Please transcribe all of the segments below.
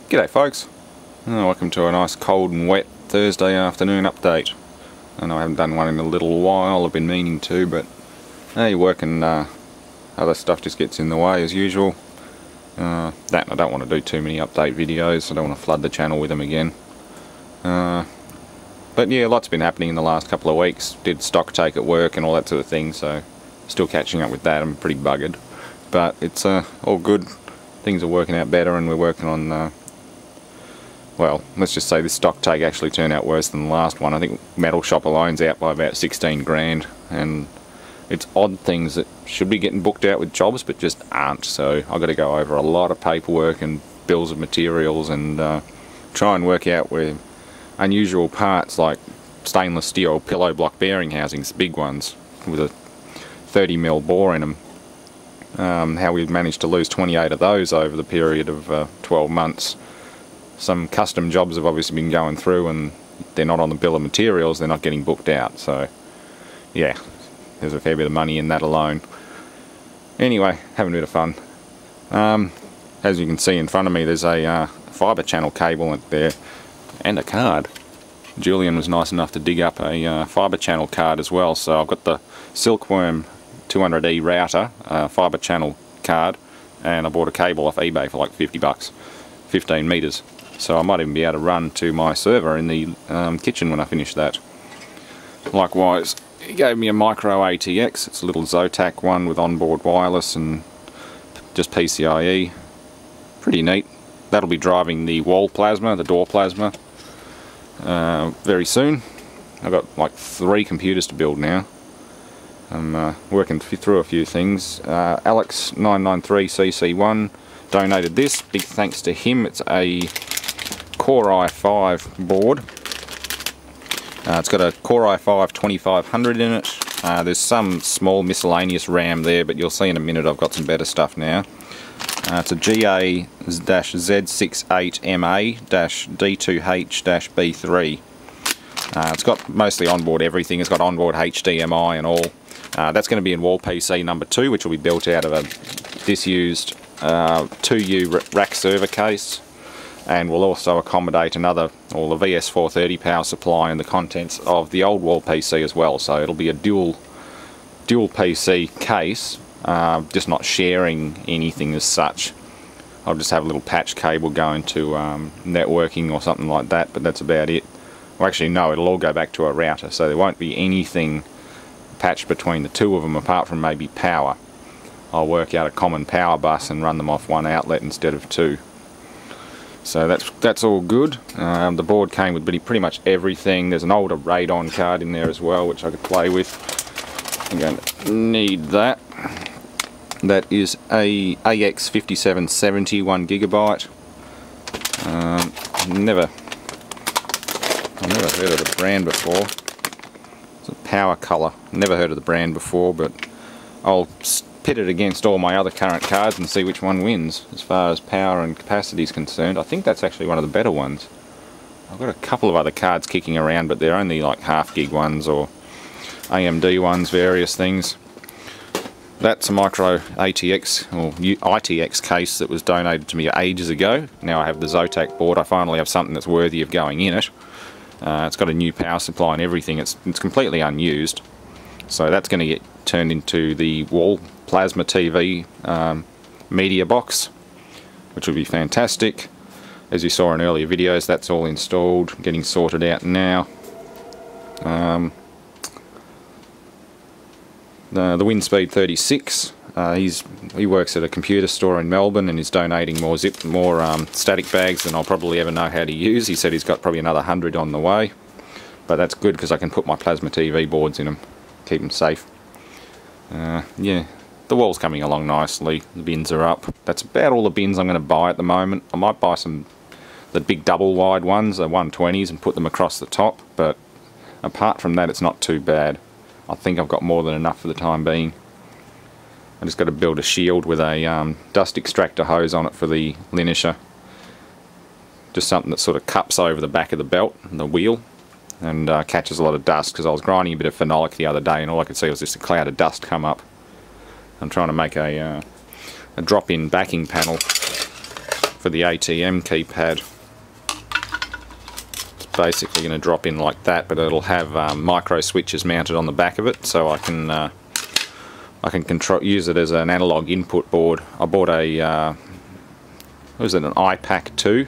G'day folks, welcome to a nice cold and wet Thursday afternoon update. I know I haven't done one in a little while, I've been meaning to, but hey, work and other stuff just gets in the way as usual. I don't want to do too many update videos, I don't want to flood the channel with them again. But yeah, lots been happening in the last couple of weeks. Did stock take at work and all that sort of thing, so still catching up with that. I'm pretty buggered, but it's all good. Things are working out better and we're working on well, let's just say this stock take actually turned out worse than the last one. I think Metal Shop alone's out by about 16 grand, and it's odd things that should be getting booked out with jobs but just aren't, so I've got to go over a lot of paperwork and bills of materials and try and work out where unusual parts like stainless steel pillow block bearing housings, big ones with a 30mm bore in them, how we've managed to lose 28 of those over the period of 12 months. Some custom jobs have obviously been going through and they're not on the bill of materials, they're not getting booked out, so yeah, there's a fair bit of money in that alone. Anyway, having a bit of fun. As you can see in front of me, there's a fibre channel cable there and a card. Julian was nice enough to dig up a fibre channel card as well, so I've got the Silkworm 200E router fibre channel card, and I bought a cable off eBay for like 50 bucks, 15 metres. So I might even be able to run to my server in the kitchen when I finish that. Likewise, he gave me a micro ATX. It's a little Zotac one with onboard wireless and just PCIe. Pretty neat. That'll be driving the wall plasma, the door plasma, very soon. I've got like 3 computers to build now. I'm working through a few things. Alex993cc1 donated this. Big thanks to him. It's a Core i5 board. It's got a Core i5 2500 in it. There's some small miscellaneous RAM there, but you'll see in a minute I've got some better stuff now. It's a GA-Z68MA-D2H-B3. It's got mostly onboard everything. It's got onboard HDMI and all. That's going to be in wall PC number 2, which will be built out of a disused 2U rack server case, and will also accommodate the VS430 power supply and the contents of the old wall PC as well. So it'll be a dual PC case, just not sharing anything as such. I'll just have a little patch cable going to networking or something like that, but that's about it. Well, actually no, it'll all go back to a router, so there won't be anything patched between the two of them apart from maybe power. I'll work out a common power bus and run them off one outlet instead of 2. So that's all good. The board came with pretty much everything. There's an older Radon card in there as well, which I could play with. I'm going to need that. That is a AX5770 1GB. I've never heard of the brand before. It's a power colour. Never heard of the brand before, but I'll pit it against all my other current cards and see which one wins as far as power and capacity is concerned. I think that's actually one of the better ones. I've got a couple of other cards kicking around, but they're only like half gig ones or AMD ones, various things. That's a micro ATX or ITX case that was donated to me ages ago. Now I have the Zotac board. I finally have something that's worthy of going in it. It's got a new power supply and everything. It's completely unused, so that's going to get turned into the wall plasma TV media box, which would be fantastic. As you saw in earlier videos, that's all installed, getting sorted out now. The Windspeed 36, he works at a computer store in Melbourne and is donating more static bags than I'll probably ever know how to use. He said he's got probably another 100 on the way, but that's good because I can put my plasma TV boards in them, keep them safe. Yeah, the wall's coming along nicely, the bins are up. That's about all the bins I'm going to buy at the moment. I might buy the big double wide ones, the 120s, and put them across the top, but apart from that it's not too bad. I think I've got more than enough for the time being. I just got to build a shield with a dust extractor hose on it for the linisher. Just something that sort of cups over the back of the belt and the wheel and catches a lot of dust, because I was grinding a bit of phenolic the other day and all I could see was just a cloud of dust come up. I'm trying to make a drop-in backing panel for the ATM keypad. It's basically going to drop in like that, but it'll have micro switches mounted on the back of it, so I can use it as an analog input board. I bought a what was it, an iPack 2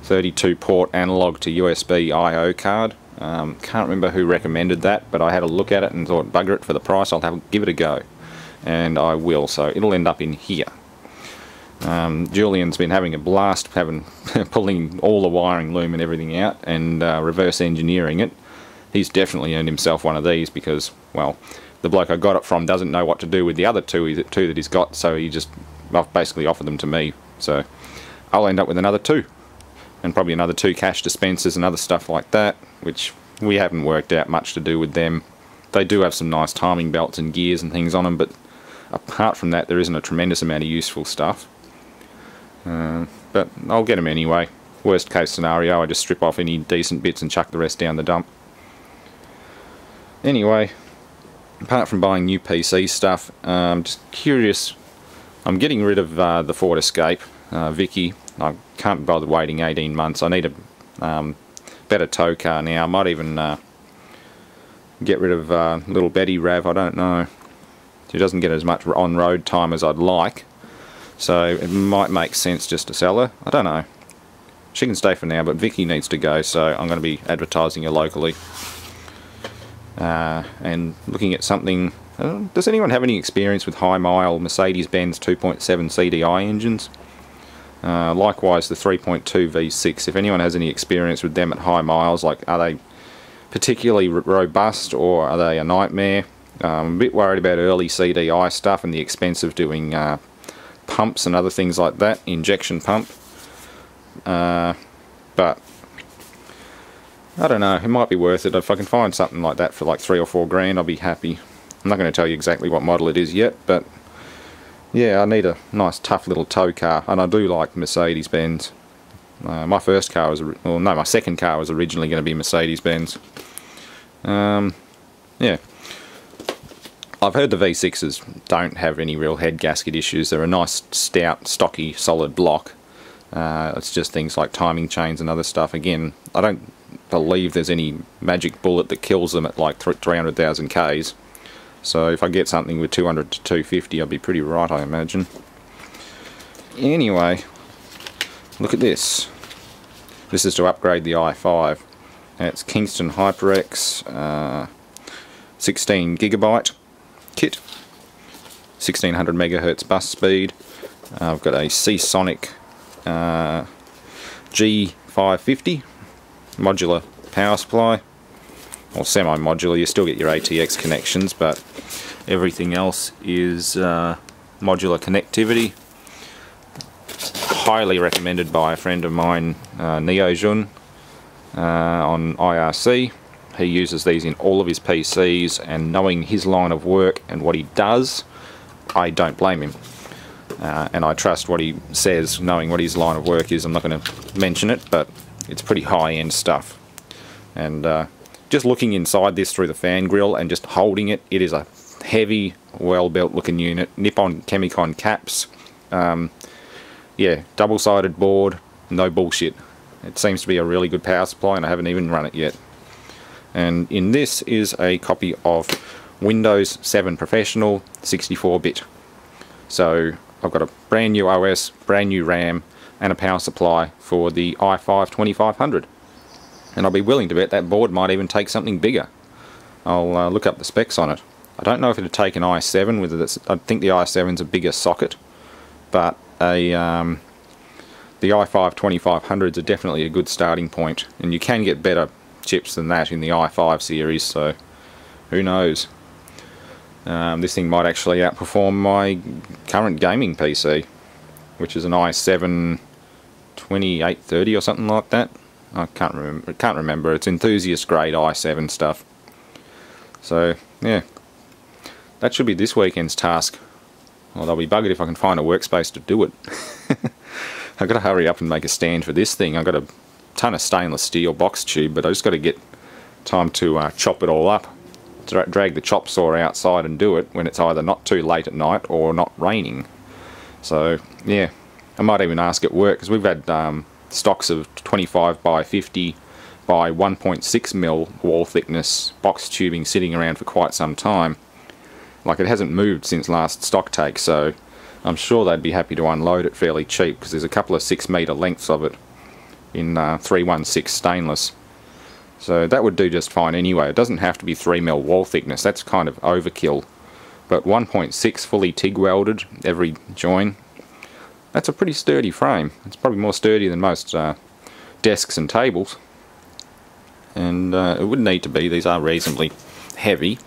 32 port analog to USB I/O card. Can't remember who recommended that, but I had a look at it and thought, bugger it, for the price I'll give it a go, and I will. So it'll end up in here. Julian's been having a blast pulling all the wiring loom and everything out and reverse engineering it. He's definitely earned himself one of these because, well, the bloke I got it from doesn't know what to do with the other two that he's got, so he just basically offered them to me. So I'll end up with another 2, and probably another 2 cash dispensers and other stuff like that, which we haven't worked out much to do with them. They do have some nice timing belts and gears and things on them, but apart from that there isn't a tremendous amount of useful stuff. But I'll get them anyway. Worst case scenario, I just strip off any decent bits and chuck the rest down the dump. Anyway, apart from buying new PC stuff, I'm just curious. I'm getting rid of the Ford Escape, Viki. I can't bother waiting 18 months. I need a better tow car now. I might even get rid of little Betty Rav. I don't know. She doesn't get as much on-road time as I'd like, so it might make sense just to sell her. I don't know. She can stay for now, but Viki needs to go, so I'm going to be advertising her locally. And looking at something. Does anyone have any experience with high-mile Mercedes-Benz 2.7 CDI engines? Likewise, the 3.2 V6. If anyone has any experience with them at high miles, like, are they particularly robust or are they a nightmare? I'm a bit worried about early CDI stuff and the expense of doing pumps and other things like that, injection pump. But I don't know, it might be worth it. If I can find something like that for like 3 or 4 grand, I'll be happy. I'm not going to tell you exactly what model it is yet, but yeah, I need a nice tough little tow car, and I do like Mercedes-Benz. My first car was, well, no, my second car was originally going to be Mercedes-Benz. Yeah. I've heard the V6s don't have any real head gasket issues. They're a nice, stout, stocky, solid block. It's just things like timing chains and other stuff. Again, I don't believe there's any magic bullet that kills them at like 300,000 Ks. So if I get something with 200 to 250, I'll be pretty right, I imagine. Anyway, look at this. This is to upgrade the i5. And it's Kingston HyperX 16 gigabyte kit, 1600 megahertz bus speed. I've got a Seasonic G550 modular power supply, or semi-modular. You still get your ATX connections, but everything else is modular connectivity. Highly recommended by a friend of mine, Neojun, on IRC. He uses these in all of his PCs, and knowing his line of work and what he does, I don't blame him. And I trust what he says, knowing what his line of work is. I'm not going to mention it, but it's pretty high-end stuff. And just looking inside this through the fan grill and just holding it, it is a heavy, well-built looking unit. Nippon Chemicon caps. Yeah, double-sided board, no bullshit. It seems to be a really good power supply, and I haven't even run it yet. And in this is a copy of Windows 7 Professional 64-bit. So I've got a brand new OS, brand new RAM, and a power supply for the i5 2500. And I'll be willing to bet that board might even take something bigger. I'll look up the specs on it. I don't know if it'll take an i7, whether that's, I think the i7's a bigger socket, but the i5 2500s are definitely a good starting point, and you can get better chips than that in the i5 series, so who knows. This thing might actually outperform my current gaming PC, which is an i7 2830 or something like that. I can't remember. It's enthusiast grade i7 stuff. So yeah, that should be this weekend's task. Well, I'll be buggered if I can find a workspace to do it. I've got to hurry up and make a stand for this thing. I've got a ton of stainless steel box tube, but I just got to get time to chop it all up. Drag the chop saw outside and do it when it's either not too late at night or not raining. So yeah, I might even ask at work, because we've had stocks of 25 by 50 by 1.6 mil wall thickness box tubing sitting around for quite some time. Like, it hasn't moved since last stock take, so I'm sure they'd be happy to unload it fairly cheap, because there's a couple of 6 metre lengths of it in 316 stainless. So that would do just fine anyway. It doesn't have to be 3 mil wall thickness, that's kind of overkill. But 1.6 fully TIG welded every join, that's a pretty sturdy frame. It's probably more sturdy than most desks and tables. And it would need to be, these are reasonably heavy.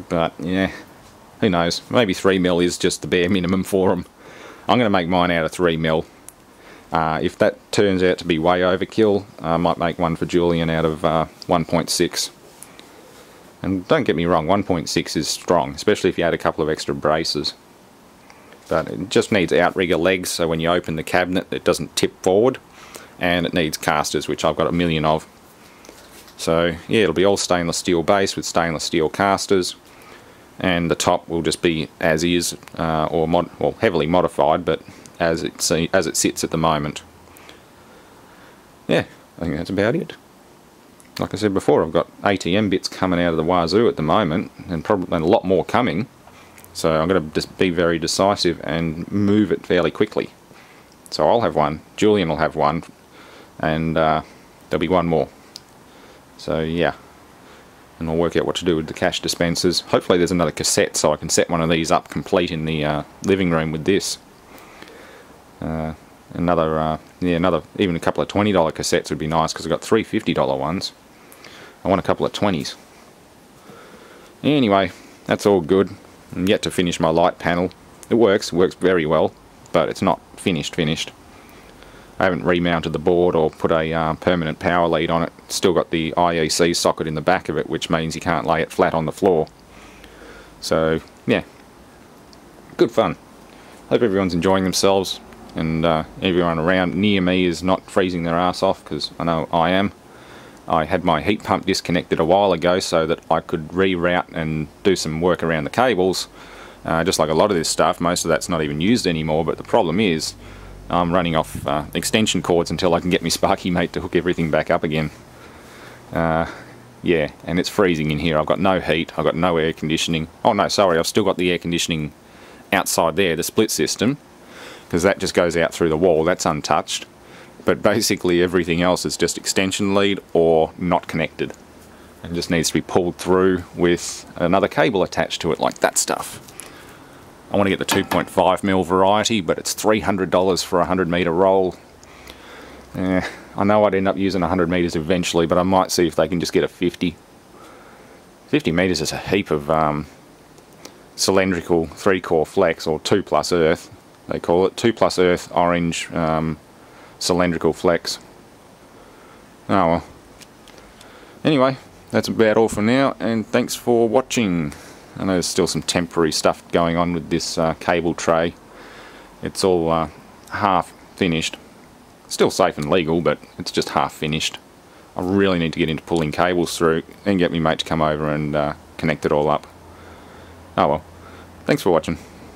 But yeah, who knows, maybe 3 mil is just the bare minimum for them. I'm going to make mine out of 3 mil. If that turns out to be way overkill, I might make one for Julian out of 1.6. And don't get me wrong, 1.6 is strong, especially if you add a couple of extra braces. But it just needs outrigger legs, so when you open the cabinet it doesn't tip forward. And it needs casters, which I've got a million of. So yeah, it'll be all stainless steel base with stainless steel casters. And the top will just be as is, or heavily modified, but as it sits at the moment. Yeah, I think that's about it. Like I said before, I've got ATM bits coming out of the wazoo at the moment, and probably a lot more coming. So I'm going to just be very decisive and move it fairly quickly. So I'll have one, Julian will have one, and there'll be one more. So yeah, and I'll work out what to do with the cash dispensers. Hopefully there's another cassette so I can set one of these up complete in the living room with this. Even a couple of $20 cassettes would be nice, because I've got 3 $50 ones. I want a couple of 20s. Anyway, that's all good. I'm yet to finish my light panel. It works very well, but it's not finished. I haven't remounted the board or put a permanent power lead on it. It's still got the IEC socket in the back of it, which means you can't lay it flat on the floor. So yeah, good fun. Hope everyone's enjoying themselves, and everyone around near me is not freezing their ass off, because I know I am. I had my heat pump disconnected a while ago so that I could reroute and do some work around the cables. Just like a lot of this stuff, most of that's not even used anymore, but the problem is I'm running off extension cords until I can get my Sparky mate to hook everything back up again. Yeah, and it's freezing in here. I've got no heat, I've got no air conditioning. Oh no, sorry, I've still got the air conditioning outside there, the split system, because that just goes out through the wall, that's untouched. But basically everything else is just extension lead or not connected, and just needs to be pulled through with another cable attached to it, like that stuff. I want to get the 2.5 mil variety, but it's $300 for a 100 metre roll. I know I'd end up using 100 metres eventually, but I might see if they can just get a 50. 50 metres is a heap of cylindrical 3-core flex, or 2 plus earth they call it, 2 plus earth orange cylindrical flex. Oh well. Anyway, that's about all for now, and thanks for watching. I know there's still some temporary stuff going on with this cable tray. It's all half finished. Still safe and legal, but it's just half finished. I really need to get into pulling cables through and get my mate to come over and connect it all up. Oh well. Thanks for watching.